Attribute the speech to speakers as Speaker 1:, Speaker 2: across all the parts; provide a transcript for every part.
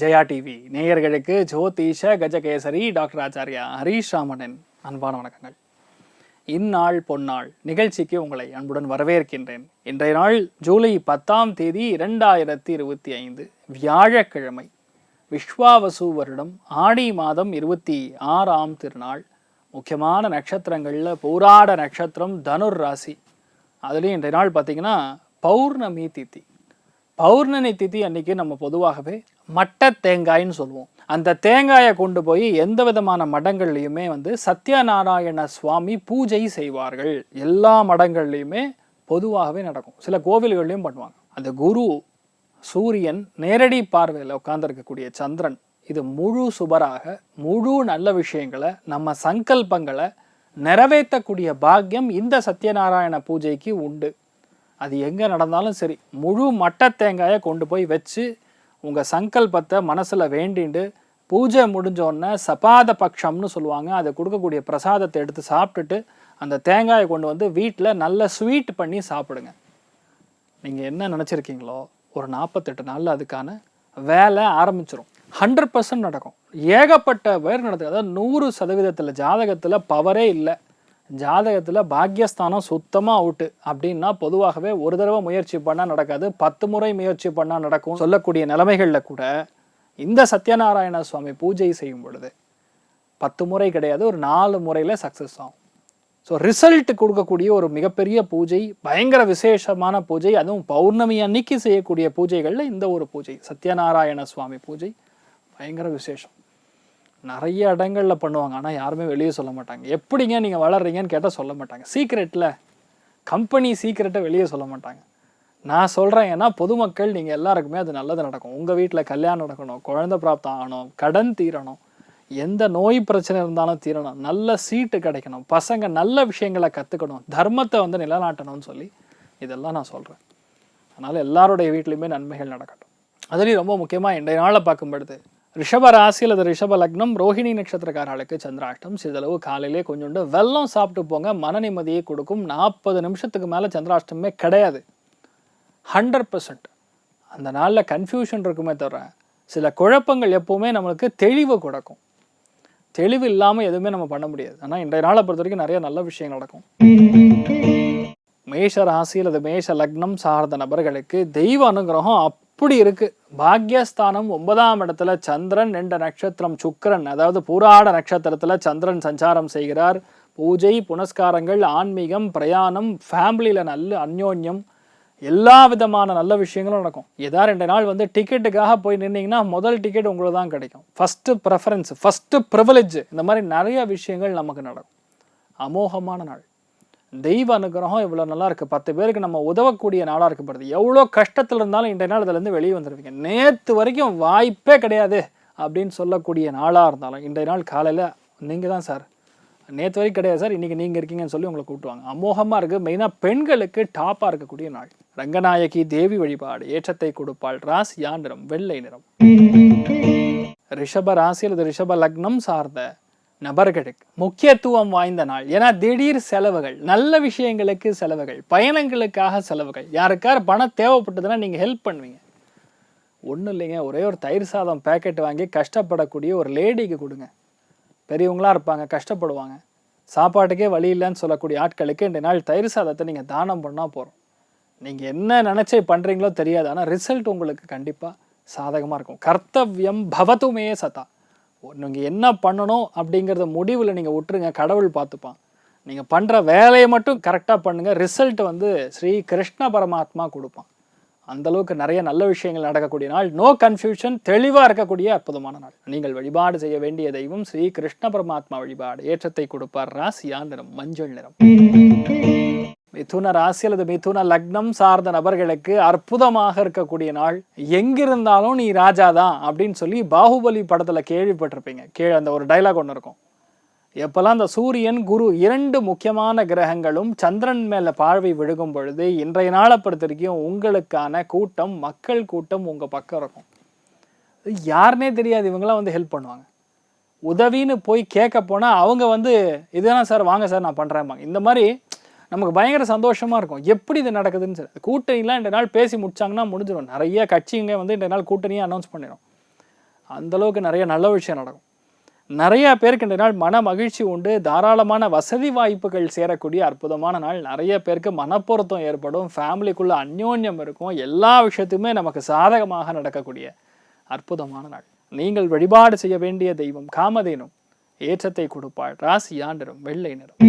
Speaker 1: Jaya TV நேயர்களுக்கு ஜோதிஷ Gajakesari doctor Acharya Harish ராமனின் அன்பான வணக்கங்கள். இந்நாள் பொன்னாள் நிகழ்ச்சிக்கு உங்களை அன்புடன் வரவேற்கின்றேன். இன்றைய நாள் ஜூலை 10 2025 வியாழக்கிழமை, விஸ்வாவசு வருடம் ஆடி மாதம் 26ஆம் திருநாள். முக்கியமான நட்சத்திரங்களில் பூராட நட்சத்திரம், தனுர் ராசி. அதுலேயும் இன்றைய நாள் பார்த்திங்கன்னா பௌர்ணமி திதி. பௌர்ணமி திதி அன்னைக்கு நம்ம பொதுவாகவே மட்டை தேங்காய்ன்னு சொல்லுவோம். அந்த தேங்காயை கொண்டு போய் எந்த விதமான மடங்கள்லையுமே சத்யநாராயண சுவாமி பூஜை செய்வார்கள். எல்லா மடங்கள்லையுமே பொதுவாகவே நடக்கும். சில கோவில்கள்லையும் பண்ணுவாங்க. அந்த குரு சூரியன் நேரடி பார்வையில் உட்கார்ந்துருக்கக்கூடிய சந்திரன், இது முழு சுபராக முழு நல்ல விஷயங்களை, நம்ம சங்கல்பங்களை நிறைவேற்றக்கூடிய பாக்கியம் இந்த சத்யநாராயண பூஜைக்கு உண்டு. அது எங்கே நடந்தாலும் சரி, முழு மட்டை தேங்காயை கொண்டு போய் வச்சு உங்கள் சங்கல்பத்தை மனசில் வேண்டிண்டு பூஜை முடிஞ்சோடனே சபாத பட்சம்னு சொல்லுவாங்க, அதை கொடுக்கக்கூடிய பிரசாதத்தை எடுத்து சாப்பிட்டுட்டு அந்த தேங்காயை கொண்டு வந்து வீட்டில் நல்ல ஸ்வீட் பண்ணி சாப்பிடுங்க. நீங்கள் என்ன நினச்சிருக்கீங்களோ ஒரு 48 நாளில் அதுக்கான வேலை ஆரம்பிச்சிடும். 100% நடக்கும். ஏகப்பட்ட பேர் நடக்குது. அதாவது 100% ஜாதகத்தில் பவரே இல்லை, ஜாதகத்தில் பாக்யஸ்தானம் சுத்தமாக அவுட்டு அப்படின்னா பொதுவாகவே ஒரு தடவை முயற்சி பண்ணால் நடக்காது, 10 முறை முயற்சி பண்ணால் நடக்கும் சொல்லக்கூடிய நிலைமைகளில் கூட இந்த சத்யநாராயண சுவாமி பூஜை செய்யும் பொழுது 10 முறை கிடையாது, ஒரு 4 முறையில் சக்ஸஸ் ஆகும். ஸோ ரிசல்ட் கொடுக்கக்கூடிய ஒரு மிகப்பெரிய பூஜை, பயங்கர விசேஷமான பூஜை. அதுவும் பௌர்ணமி அன்னைக்கு செய்யக்கூடிய பூஜைகளில் இந்த ஒரு பூஜை சத்யநாராயண சுவாமி பூஜை பயங்கர விசேஷம். நிறைய இடங்களில் பண்ணுவாங்க, ஆனால் யாருமே வெளியே சொல்ல மாட்டாங்க. எப்படிங்க நீங்கள் வளர்றீங்கன்னு கேட்டால் சொல்ல மாட்டாங்க. சீக்ரெட்டில், கம்பெனி சீக்ரெட்டை வெளியே சொல்ல மாட்டாங்க. நான் சொல்கிறேன், ஏன்னா பொதுமக்கள் நீங்கள் எல்லாருக்குமே அது நல்லது நடக்கும். உங்கள் வீட்டில் கல்யாணம் நடக்கணும், குழந்தை பிராப்தம் ஆகணும், கடன் தீரணும், எந்த நோய் பிரச்சனை இருந்தாலும் தீரணும், நல்ல சீட்டு கிடைக்கணும், பசங்க நல்ல விஷயங்களை கற்றுக்கணும், தர்மத்தை நிலநாட்டணும்னு சொல்லி இதெல்லாம் நான் சொல்கிறேன். அதனால் எல்லாருடைய வீட்லேயுமே நன்மைகள் நடக்கட்டும். அதுலேயும் ரொம்ப முக்கியமாக இன்றைய நாளை பார்க்கும் பொழுது ரிஷப ராசி அல்லது ரிஷப லக்னம், ரோஹிணி நட்சத்திரக்காரர்களுக்கு சந்திராஷ்டம். சிறிதளவு காலையிலே கொஞ்சோண்டு வெல்லம் சாப்பிட்டு போங்க, மன நிம்மதியை கொடுக்கும். 40 நிமிஷத்துக்கு மேலே சந்திராஷ்டமே கிடையாது. 100%. அந்த நாளில் கன்ஃபியூஷன் இருக்குமே தவிர சில குழப்பங்கள் எப்போவுமே நம்மளுக்கு தெளிவு கொடுக்கும். தெளிவு இல்லாமல் எதுவுமே நம்ம பண்ண முடியாது. ஆனால் இன்றைய நாளை பொறுத்த வரைக்கும் நிறைய நல்ல விஷயங்கள் நடக்கும். மேஷ ராசி அல்லது மேஷ லக்னம் சார்ந்த நபர்களுக்கு தெய்வ அனுகிரகம் அப்படி இருக்கு. பாக்யஸ்தானம் 9ஆம் இடத்துல சந்திரன், 2 நட்சத்திரம் சுக்கிரன், அதாவது பூராட நட்சத்திரத்துல சந்திரன் சஞ்சாரம் செய்கிறார். பூஜை புனஸ்காரங்கள், ஆன்மீகம், பிரயாணம், ஃபேமிலியில நல்ல அந்யோன்யம், எல்லா விதமான நல்ல விஷயங்களும் நடக்கும். ஏதாவது 2 நாள் டிக்கெட்டுக்காக போய் நின்னீங்கன்னா முதல் டிக்கெட் உங்களுக்கு தான் கிடைக்கும். ஃபர்ஸ்ட் ப்ரெஃபரன்ஸ், ஃபர்ஸ்ட் ப்ரிவிலேஜ், இந்த மாதிரி நிறைய விஷயங்கள் நமக்கு நடக்கும். அமோகமான நாள். தெய்வ அனுகிரகம் இவ்வளோ நல்லா இருக்குது. 10 பேருக்கு நம்ம உதவக்கூடிய நாளாக இருக்கப்படுது. எவ்வளோ கஷ்டத்தில் இருந்தாலும் இன்றைய நாள் இதிலேருந்து வெளியே வந்துடுவீங்க. நேற்று வரைக்கும் வாய்ப்பே கிடையாது அப்படின்னு சொல்லக்கூடிய நாளாக இருந்தாலும் இன்றைய நாள் காலையில் நீங்கள் தான் சார், நேற்று வரைக்கும் கிடையாது சார், இன்றைக்கி நீங்கள் இருக்கீங்கன்னு சொல்லி உங்களை கூப்பிட்டுவாங்க. அமோகமாக இருக்குது. மெயினாக பெண்களுக்கு டாப்பாக இருக்கக்கூடிய நாள். ரங்கநாயகி தேவி வழிபாடு ஏற்றத்தை கொடுப்பாள். ராசியா நிறம் வெள்ளை நிறம். ரிஷப ராசி அல்லது ரிஷப லக்னம் சார்ந்த நபர்களுக்கு முக்கியத்துவம் வாய்ந்த நாள். ஏன்னா திடீர் செலவுகள், நல்ல விஷயங்களுக்கு செலவுகள், பயணங்களுக்காக செலவுகள், யாருக்கார பணம் தேவைப்பட்டதுன்னா நீங்கள் ஹெல்ப் பண்ணுவீங்க. ஒன்றும் இல்லைங்க, ஒரே ஒரு தயிர் சாதம் பேக்கெட் வாங்கி கஷ்டப்படக்கூடிய ஒரு லேடிக்கு கொடுங்க. பெரியவங்களாக இருப்பாங்க, கஷ்டப்படுவாங்க, சாப்பாட்டுக்கே வழி இல்லைன்னு சொல்லக்கூடிய ஆட்களுக்கு இந்த நாள் தயிர் சாதத்தை நீங்கள் தானம் பண்ணால் போகிறோம். நீங்கள் என்ன நினச்சி பண்ணுறீங்களோ தெரியாது, ஆனால் ரிசல்ட் உங்களுக்கு கண்டிப்பாக சாதகமாக இருக்கும். கர்த்தவ்யம் பவதுமே சதா. நீங்கள் என்ன பண்ணணும் அப்படிங்கிறத முடிவில் நீங்கள் விட்டுருங்க, கடவுள் பார்த்துப்பான். நீங்கள் பண்ணுற வேலையை மட்டும் கரெக்டாக பண்ணுங்கள், ரிசல்ட் ஸ்ரீ கிருஷ்ண பரமாத்மா கொடுப்பான். அந்தளவுக்கு நிறைய நல்ல விஷயங்கள் நடக்கக்கூடிய நாள். நோ கன்ஃபியூஷன், தெளிவாக இருக்கக்கூடிய அற்புதமான நாள். நீங்கள் வழிபாடு செய்ய வேண்டிய தெய்வம் ஸ்ரீ கிருஷ்ண பரமாத்மா வழிபாடு ஏற்றத்தை கொடுப்பார். ராசியா நிறம் மஞ்சள் நிறம். மிதுன ராசி அல்லது மிதுன லக்னம் சார்ந்த நபர்களுக்கு அற்புதமாக இருக்கக்கூடிய நாள். எங்கிருந்தாலும் நீ ராஜா தான் அப்படின்னு சொல்லி பாகுபலி படத்துல கேள்விப்பட்டிருப்பீங்க. கீழே அந்த ஒரு டைலாக் ஒன்று இருக்கும். எப்பெல்லாம் அந்த சூரியன் குரு 2 முக்கியமான கிரகங்களும் சந்திரன் மேல பார்வை விழுகும் பொழுது இன்றைய நாளை பொறுத்த வரைக்கும் உங்களுக்கான கூட்டம், மக்கள் கூட்டம் உங்க பக்கம் இருக்கும். யாருன்னே தெரியாது, இவங்கெல்லாம் ஹெல்ப் பண்ணுவாங்க. உதவின்னு போய் கேட்க போனா அவங்க இதுதான் சார், வாங்க சார் நான் பண்றேன். இந்த மாதிரி நமக்கு பயங்கர சந்தோஷமாக இருக்கும். எப்படி இது நடக்குதுன்னு சொல்லி கூட்டணிலாம் இந்த நாள் பேசி முடிச்சாங்கன்னா முடிஞ்சிடும். நிறைய கட்சிங்க இந்த நாள் கூட்டணியாக அனௌன்ஸ் பண்ணிடும். அந்தளவுக்கு நிறைய நல்ல விஷயம் நடக்கும். நிறையா பேருக்கு இந்த நாள் மன மகிழ்ச்சி உண்டு, தாராளமான வசதி வாய்ப்புகள் சேரக்கூடிய அற்புதமான நாள். நிறைய பேருக்கு மனப்பொருத்தம் ஏற்படும், ஃபேமிலிக்குள்ளே அந்யோன்யம் இருக்கும், எல்லா விஷயத்துமே நமக்கு சாதகமாக நடக்கக்கூடிய அற்புதமான நாள். நீங்கள் வழிபாடு செய்ய வேண்டிய தெய்வம் காமதேனு, ஏற்றத்தை கொடுப்பாள், ராசியா நிறம் வெள்ளை நிறம்.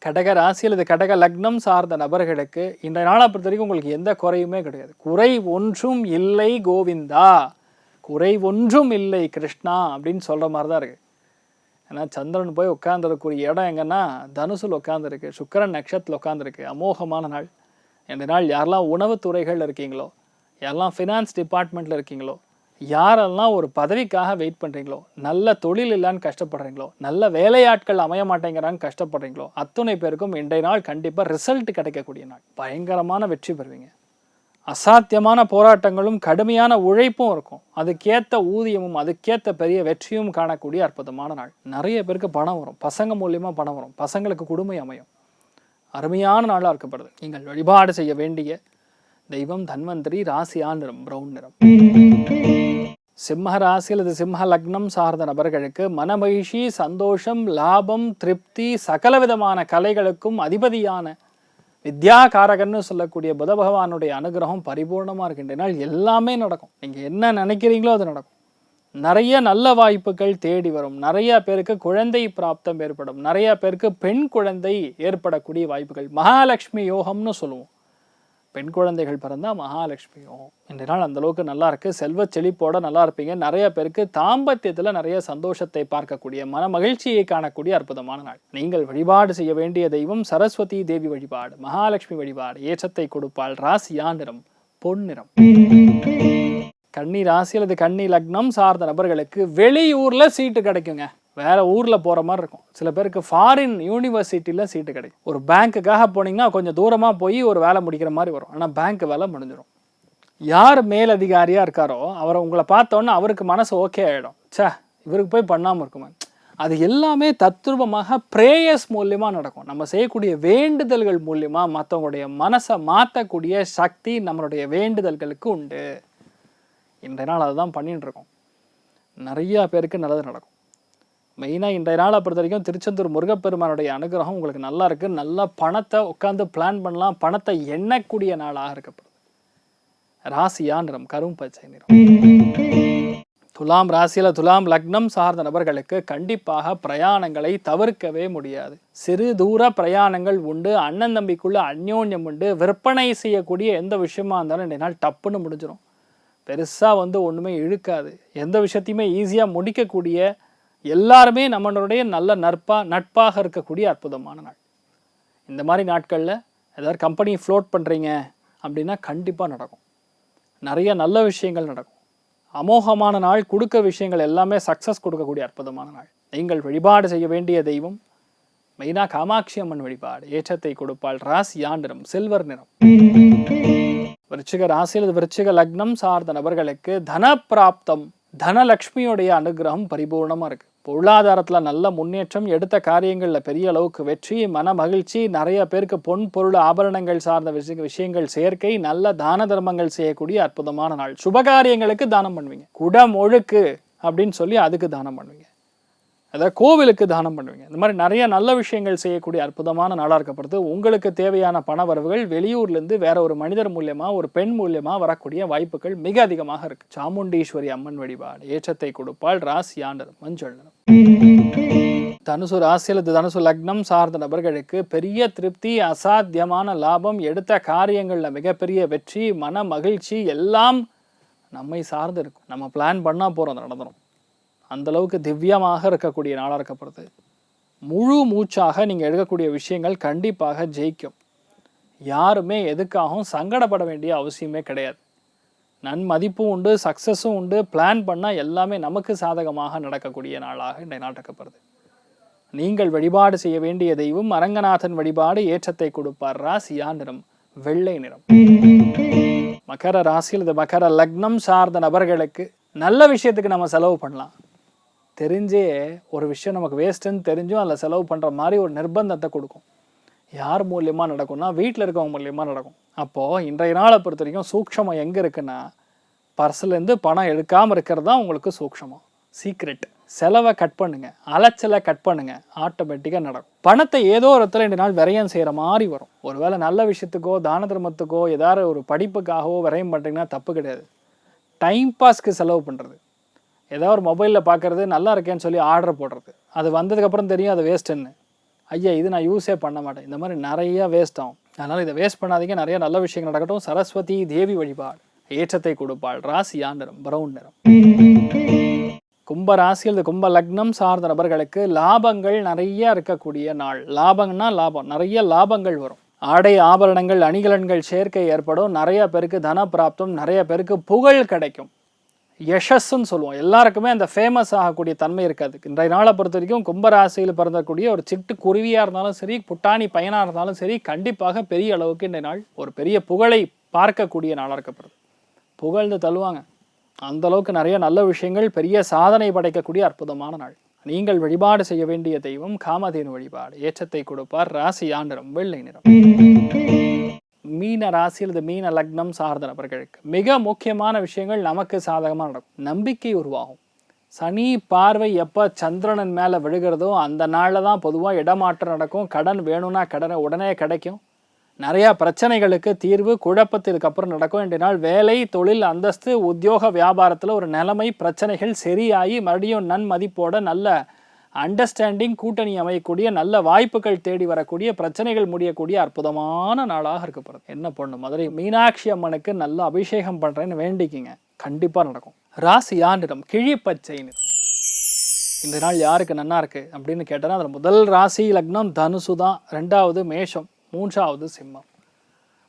Speaker 1: கடக ராசி அல்லது கடக லக்னம் சார்ந்த நபர்களுக்கு இன்றைய நாளை பொறுத்த வரைக்கும் உங்களுக்கு எந்த குறையுமே கிடையாது. குறை ஒன்றும் இல்லை கோவிந்தா, குறை ஒன்றும் இல்லை கிருஷ்ணா அப்படின்னு சொல்கிற மாதிரி தான் இருக்குது. ஏன்னா சந்திரன் போய் உட்காந்துருக்கூடிய இடம் எங்கன்னா தனுசில் உட்காந்துருக்கு, சுக்கிரன் நட்சத்திரத்தில் உட்காந்துருக்கு. அமோகமான நாள். இந்த நாள் யாரெல்லாம் உணவுத்துறைகள் இருக்கீங்களோ, யாரெல்லாம் ஃபினான்ஸ் டிபார்ட்மெண்ட்டில் இருக்கீங்களோ, யாரெல்லாம் ஒரு பதவிக்காக வெயிட் பண்ணுறீங்களோ, நல்ல தொழில் இல்லைன்னு கஷ்டப்படுறீங்களோ, நல்ல வேலையாட்கள் அமைய மாட்டேங்கிறான்னு கஷ்டப்படுறீங்களோ, அத்துணை பேருக்கும் இன்றைய நாள் கண்டிப்பாக ரிசல்ட் கிடைக்கக்கூடிய நாள். பயங்கரமான வெற்றி பெறுவீங்க. அசாத்தியமான போராட்டங்களும் கடுமையான உழைப்பும் இருக்கும், அதுக்கேற்ற ஊதியமும் அதுக்கேற்ற பெரிய வெற்றியும் காணக்கூடிய அற்புதமான நாள். நிறைய பேருக்கு பணம் வரும், பசங்க மூலியமாக பணம் வரும், பசங்களுக்கு குடும்பம் அமையும். அருமையான நாளாக இருக்கப்படுது. நீங்கள் வழிபாடு செய்ய வேண்டிய தெய்வம் தன்வந்திரி, ராசியா நிறம் பிரவுன் நிறம். சிம்ம ராசி அல்லது சிம்ம லக்னம் சார்ந்த நபர்களுக்கு மனமகிழ்ச்சி, சந்தோஷம், லாபம், திருப்தி, சகலவிதமான கலைகளுக்கும் அதிபதியான வித்யாகாரகன்னு சொல்லக்கூடிய புத பகவானுடைய அனுகிரகம் பரிபூர்ணமாக இருக்கின்றனால் எல்லாமே நடக்கும். நீங்கள் என்ன நினைக்கிறீங்களோ அது நடக்கும். நிறைய நல்ல வாய்ப்புகள் தேடி வரும். நிறைய பேருக்கு குழந்தை பிராப்தம் ஏற்படும். நிறைய பேருக்கு பெண் குழந்தை ஏற்படக்கூடிய வாய்ப்புகள், மகாலட்சுமி யோகம்னு சொல்லுவோம். பெண் குழந்தைகள் பிறந்தால் மகாலட்சுமி யோகம். இந்த நாள் அந்தளவுக்கு நல்லா இருக்குது. செல்வ செழிப்போட நல்லா இருப்பீங்க. நிறைய பேருக்கு தாம்பத்தியத்தில் நிறைய சந்தோஷத்தை பார்க்கக்கூடிய, மன மகிழ்ச்சியை காணக்கூடிய அற்புதமான நாள். நீங்கள் வழிபாடு செய்ய வேண்டிய தெய்வம் சரஸ்வதி தேவி வழிபாடு, மகாலட்சுமி வழிபாடு, ஏற்றத்தை கொடுப்பாள், ராசியா நிறம் பொன்னிறம். கன்னி ராசி அல்லது கன்னி லக்னம் சார்ந்த நபர்களுக்கு வெளியூரில் சீட்டு கிடைக்குங்க. வேறு ஊரில் போகிற மாதிரி இருக்கும். சில பேருக்கு ஃபாரின் யூனிவர்சிட்டியில் சீட்டு கிடைக்கும். ஒரு பேங்க்குக்காக போனீங்கன்னா கொஞ்சம் தூரமாக போய் ஒரு வேலை முடிக்கிற மாதிரி வரும். ஆனால் பேங்க் வேலை முடிஞ்சிடும். யார் மேலதிகாரியாக இருக்காரோ அவரை உங்களை பார்த்தோன்னே அவருக்கு மனசு ஓகே ஆகிடும். இவருக்கு போய் பண்ணாமல் இருக்குமே. அது எல்லாமே தத்ரூபமாக ப்ரேயர்ஸ் மூலியமாக நடக்கும். நம்ம செய்யக்கூடிய வேண்டுதல்கள் மூலியமாக மற்றவங்களுடைய மனசை மாற்றக்கூடிய சக்தி நம்மளுடைய வேண்டுதல்களுக்கு உண்டு. இன்றைய நாள் அதுதான் பண்ணிட்டு இருக்கோம். நிறையா பேருக்கு நல்லது நடக்கும். மெயினாக இன்றைய நாளை பொறுத்த வரைக்கும் திருச்செந்தூர் முருகப்பெருமானுடைய அனுகிரகம் உங்களுக்கு நல்லா இருக்குது. நல்லா பணத்தை உட்காந்து பிளான் பண்ணலாம், பணத்தை எண்ணக்கூடிய நாளாக இருக்கப்படுது. ராசியா நிறம் கரும் பச்சை நிறம். துலாம் ராசியில் துலாம் லக்னம் சார்ந்த நபர்களுக்கு கண்டிப்பாக பிரயாணங்களை தவிர்க்கவே முடியாது. சிறு தூர பிரயாணங்கள் உண்டு. அண்ணன் தம்பிக்குள்ள அந்யோன்யம் உண்டு. விற்பனை செய்யக்கூடிய எந்த விஷயமா இருந்தாலும் இன்றைய நாள் டப்புன்னு முடிஞ்சிடும். பெருசாக ஒன்றுமே இழுக்காது. எந்த விஷயத்தையுமே ஈஸியாக முடிக்கக்கூடிய, எல்லாருமே நம்மளுடைய நல்ல நட்பாக இருக்கக்கூடிய அற்புதமான நாள். இந்த மாதிரி நாட்களில் ஏதாவது கம்பெனி ஃப்ளோட் பண்ணுறீங்க அப்படின்னா கண்டிப்பாக நடக்கும். நிறைய நல்ல விஷயங்கள் நடக்கும். அமோகமான நாள். கொடுக்க விஷயங்கள் எல்லாமே சக்ஸஸ் கொடுக்கக்கூடிய அற்புதமான நாள். நீங்கள் வழிபாடு செய்ய வேண்டிய தெய்வம் மெயினாக காமாட்சி அம்மன் வழிபாடு, ஏற்றத்தை கொடுப்பாள், ராசியா நிறம் சில்வர் நிறம். விருச்சிக ராசியில் விருச்சிக லக்னம் சார்ந்த நபர்களுக்கு தன பிராப்தம், தனலக்ஷ்மியோடைய அனுகிரகம் பரிபூர்ணமாக இருக்குது. பொருளாதாரத்தில் நல்ல முன்னேற்றம், எடுத்த காரியங்களில் பெரிய அளவுக்கு வெற்றி, மன மகிழ்ச்சி. நிறைய பேருக்கு பொன் பொருள் ஆபரணங்கள் சார்ந்த விஷயங்கள் சேர்க்கை, நல்ல தான தர்மங்கள் செய்யக்கூடிய அற்புதமான நாள். சுபகாரியங்களுக்கு தானம் பண்ணுவீங்க. குடம் ஒழுக்கு அப்படின்னு சொல்லி அதுக்கு தானம் பண்ணுவீங்க. அதாவது கோவிலுக்கு தானம் பண்ணுவீங்க. இந்த மாதிரி நிறைய நல்ல விஷயங்கள் செய்யக்கூடிய அற்புதமான நாளாக இருக்கப்படுது. உங்களுக்கு தேவையான பண வரவுகள் வெளியூர்லேருந்து வேற ஒரு மனிதர் மூலியமாக, ஒரு பெண் மூலியமாக வரக்கூடிய வாய்ப்புகள் மிக அதிகமாக இருக்கு. சாமுண்டீஸ்வரி அம்மன் வழிபாடு, ஏற்றத்தை கொடுப்பாள், ராசியா நிறம் மஞ்சள் நிறம். தனுசு ராசியில் தனுசு லக்னம் சார்ந்த நபர்களுக்கு பெரிய திருப்தி, அசாத்தியமான லாபம், எடுத்த காரியங்களில் மிகப்பெரிய வெற்றி, மன மகிழ்ச்சி எல்லாம் நம்மை சார்ந்து இருக்கும். நம்ம பிளான் பண்ணால் போகிறோம், அது நடந்துடும். அந்தளவுக்கு திவ்யமாக இருக்கக்கூடிய நாளாக இருக்கப்படுது. முழு மூச்சாக நீங்கள் எடுக்கக்கூடிய விஷயங்கள் கண்டிப்பாக ஜெயிக்கும். யாருமே எதுக்காகவும் சங்கடப்பட வேண்டிய அவசியமே கிடையாது. நன்மதிப்பும் உண்டு, சக்ஸஸும் உண்டு. பிளான் பண்ணால் எல்லாமே நமக்கு சாதகமாக நடக்கக்கூடிய நாளாக இந்த நாள் இருக்கப்படுது. நீங்கள் வழிபாடு செய்ய வேண்டிய தெய்வம் அரங்கநாதன் வழிபாடு, ஏற்றத்தை கொடுப்பார், ராசியா நிறம் வெள்ளை நிறம். மகர ராசியில் மகர லக்னம் சார்ந்த நபர்களுக்கு நல்ல விஷயத்துக்கு நம்ம செலவு பண்ணலாம். தெரிஞ்சே ஒரு விஷயம் நமக்கு வேஸ்ட்டுன்னு தெரிஞ்சும் அதில் செலவு பண்ணுற மாதிரி ஒரு நிர்பந்தத்தை கொடுக்கும். யார் மூலியமாக நடக்கும்னா வீட்டில் இருக்கவங்க மூலியமாக நடக்கும். அப்போது இன்றைய நாளை பொறுத்த வரைக்கும் சூக்ஷமம் எங்கே இருக்குன்னா பர்ஸ்லேருந்து பணம் எடுக்காமல் இருக்கிறது தான் உங்களுக்கு சூக்ஷமம், சீக்ரெட். செலவை கட் பண்ணுங்க, அலைச்சலை கட் பண்ணுங்க, ஆட்டோமேட்டிக்காக நடக்கும். பணத்தை ஏதோ ஒரு இடத்துல 2 நாள் விரயம் செய்கிற மாதிரி வரும். ஒருவேளை நல்ல விஷயத்துக்கோ தான தர்மத்துக்கோ ஏதாவது ஒரு படிப்புக்காகவோ விரயம் பண்ணுறீங்கன்னா தப்பு கிடையாது. டைம் பாஸ்க்கு செலவு பண்ணுறது, ஏதாவது ஒரு மொபைலில் பார்க்குறது, நல்லா இருக்கேன்னு சொல்லி ஆர்டர் போடுறது, அது வந்ததுக்கப்புறம் தெரியும் அது வேஸ்ட்டுன்னு, ஐயா இது நான் யூஸே பண்ண மாட்டேன், இந்த மாதிரி நிறையா வேஸ்ட் ஆகும். அதனால் இதை வேஸ்ட் பண்ணாதீங்க. நிறைய நல்ல விஷயங்கள் நடக்கட்டும். சரஸ்வதி தேவி வழிபாடு ஏற்றத்தை கொடுப்பாள். ராசியா நிறம் பிரவுன் நிறம். கும்ப ராசியில் இந்த கும்ப லக்னம் சார்ந்த நபர்களுக்கு லாபங்கள் நிறைய இருக்கக்கூடிய நாள். லாபம்னா லாபம், நிறைய லாபங்கள் வரும். ஆடை ஆபரணங்கள் அணிகலன்கள் சேர்க்கை ஏற்படும். நிறைய பேருக்கு தன பிராப்தம், நிறைய பேருக்கு புகழ் கிடைக்கும். யஷஸ்ன்னு சொல்லுவோம். எல்லாருக்குமே அந்த ஃபேமஸ் ஆகக்கூடிய தன்மை இருக்காது. இன்றைய நாளை பொறுத்த வரைக்கும் கும்பராசியில் பிறந்தக்கூடிய ஒரு சிட்டு குருவியாக இருந்தாலும் சரி, புட்டாணி பையனாக இருந்தாலும் சரி, கண்டிப்பாக பெரிய அளவுக்கு இன்றைய நாள் ஒரு பெரிய புகழை பார்க்கக்கூடிய நாளாக இருக்கப்படுது. புகழ்ந்து தள்ளுவாங்க. அந்த அளவுக்கு நிறைய நல்ல விஷயங்கள், பெரிய சாதனை படைக்கக்கூடிய அற்புதமான நாள். நீங்கள் வழிபாடு செய்ய வேண்டிய தெய்வம் காமதேனு வழிபாடு ஏற்றத்தை கொடுப்பார். ராசியா நிறம் வெள்ளை நிறம். மீன ராசியில் இந்த மீன லக்னம் சார்ந்த நபர்களுக்கு மிக முக்கியமான விஷயங்கள் நமக்கு சாதகமாக நடக்கும். நம்பிக்கை உருவாகும். சனி பார்வை எப்போ சந்திரனன் மேலே விழுகிறதோ அந்த நாளில் தான் பொதுவாக இடமாற்றம் நடக்கும். கடன் வேணும்னா கடனை உடனே கிடைக்கும். நிறையா பிரச்சனைகளுக்கு தீர்வு குழப்பத்திற்கு அப்புறம் நடக்கும். 2 நாள் வேலை தொழில் அந்தஸ்து உத்தியோக வியாபாரத்தில் ஒரு நிலைமை பிரச்சனைகள் சரியாகி மறுபடியும் நன்மதிப்போட நல்ல அண்டர்ஸ்டாண்டிங் கூட்டணி அமையக்கூடிய நல்ல வாய்ப்புகள் தேடி வரக்கூடிய பிரச்சனைகள் முடியக்கூடிய அற்புதமான நாளாக இருக்கப்படுது. என்ன பொண்ணு மதுரை மீனாட்சி அம்மனுக்கு நல்ல அபிஷேகம் பண்ணுறேன்னு வேண்டிக்கிங்க, கண்டிப்பாக நடக்கும். ராசியா நிறம் கிழிப்பச்சை நிறம். இந்த நாள் யாருக்கு நன்னா இருக்கு அப்படின்னு கேட்டோன்னா அதில் முதல் ராசி லக்னம் தனுசு தான், 2வது மேஷம், 3வது சிம்மம்.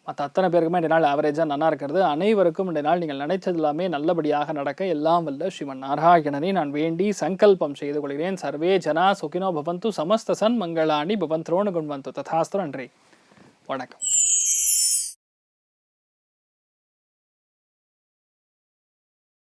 Speaker 1: மற்ற அத்தனை பேருக்குமே இந்த நாள் ஆவரேஜாக நல்லா இருக்கிறது. அனைவருக்கும் இந்த நாள் நீங்கள் நினைச்சது எல்லாமே நல்லபடியாக நடக்க எல்லாம் வல்ல ஸ்ரீமன் நாராயணனை நான் வேண்டி சங்கல்பம் செய்து கொள்கிறேன். சர்வே ஜனா சுகினோ பவந்து சமஸ்த சன் மங்களாணி பவந்த்ரோணு குண்வந்து ததாஸ்து. நன்றி, வணக்கம்.